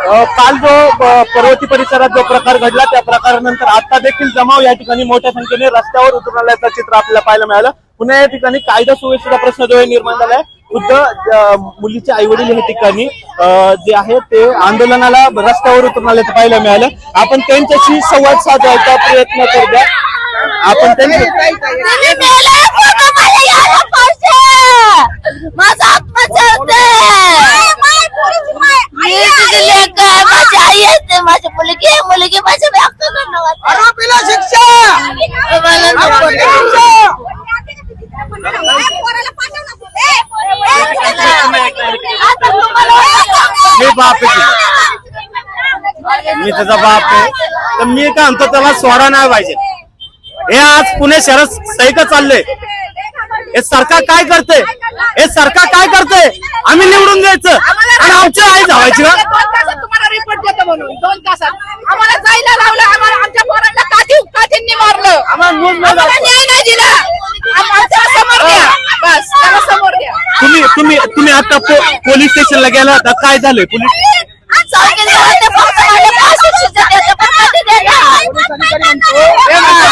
काल जो पर्वती परिसरात जो प्रकार घडला त्या प्रकारानंतर आता देखील जमाव या ठिकाणी मोठ्या संख्येने रस्त्यावर उतरून आल्याचं चित्र आपल्याला पाहायला मिळालं। पुन्हा या ठिकाणी कायदा सुव्यवस्थेचा प्रश्न जो निर्माण झालाय, खुद्द मुलीचे आई वडील या ठिकाणी जे आहे ते आंदोलनाला रस्त्यावर उतरून आल्याचं पाहायला मिळालं। आपण त्यांच्याशी संवाद साधण्याचा प्रयत्न करूया। आपण माझी मुलगी माझ्या आरोपीला शिक्षा मी बाप आहे, मी त्याचा बाप आहे, तर मी काय म्हणतो त्याला सोडा नाही पाहिजे। हे आज पुणे शहरात सैक चाललंय। हे सरकार काय करते? हे सरकार काय करते? आम्ही निवडून द्यायचं आणि आमची आई धावायची का? तुम्हाला रिपोर्ट देतो म्हणून 2 तासात आम्हाला जायला लावलं, आम्हाला आमच्या पोरांना काठींनी मारलं, आम्हाला न्याय नाही दिला। आमच्या समोर द्या, बस त्याला समोर द्या। तुम्ही आता पोलीस स्टेशनला गेला होता, काय झालंय?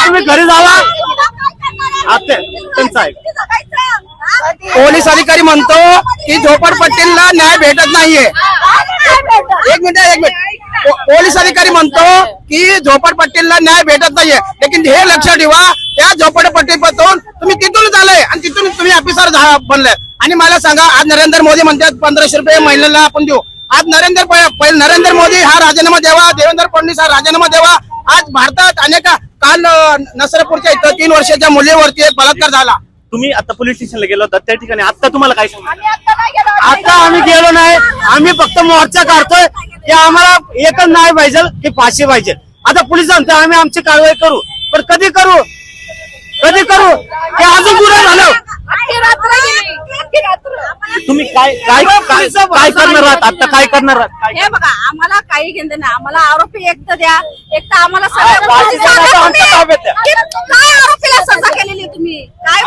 तुम्ही घरी जावा। आता त्यांचं आहे पोलीस अधिकारी म्हणतो की झोपडपट्टीला न्याय भेटत नाहीये। एक मिनिट पोलीस अधिकारी म्हणतो की झोपडपट्टीला न्याय भेटत नाहीये, लेकिन हे लक्षात ठेवा त्या झोपडपट्टीपासून तुम्ही तिथून आलाय आणि तिथून तुम्ही ऑफिसर बनलाय। आणि मला सांगा, आज नरेंद्र मोदी म्हणतात 1500 रुपये महिन्याला आपण देऊ। आज नरेंद्र मोदी हा राजीनामा द्यावा, देवेंद्र फडणवीस हा राजीनामा द्यावा। आज भारतात अनेक काल नसरपूरच्या इथं 3 वर्षाच्या मुलीवरती एक बलात्कार झाला। तुम्ही आता पोलीस स्टेशनला गेला होता, त्या ठिकाणी आता तुम्हाला काय सांगा? आता आम्ही गेलो नाही, आम्ही फक्त मोर्चा काढतोय की आम्हाला एकच न्याय पाहिजे की फाशी पाहिजे। आता पोलीस म्हणतो आम्ही आमची कारवाई करू, पण कधी करू की अजून गुन्हा झालं? तुम्ही काय करणार आहात? आता काय करणार आहात? हे बघा, आम्हाला काही घेणं नाही, आम्हाला आरोपी एक तर द्या, एक तर आम्हाला काय आरोपीला सजा केलेली तुम्ही? काय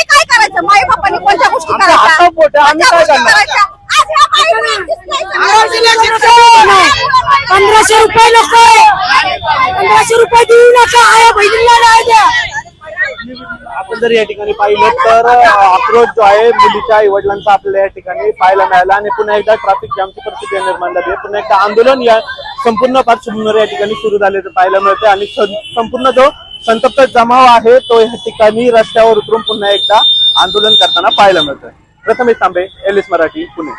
काय करायचं? माई बापांनी कोणत्या गोष्टी करायच्या? 1500 रुपये नको, 1500 रुपये देऊ नका, आया बहिणीला नाही द्या। आपण जर या ठिकाणी पाहिलं तर आक्रोश जो आहे मुलीच्या आई वडिलांचा आपल्याला या ठिकाणी पाहायला मिळाला आणि पुन्हा एकदा ट्रॅफिक जामची परिस्थिती निर्माण झाली आहे। पुन्हा एकदा आंदोलन या संपूर्ण पार्श्वभूमीवर या ठिकाणी सुरू झाल्याचं पाहायला मिळते आणि संपूर्ण जो संतप्त जमाव आहे तो या ठिकाणी रस्त्यावर उतरून पुन्हा एकदा आंदोलन करताना पाहायला मिळतोय। प्रथमेश तांबे, एलिस मराठी, पुणे।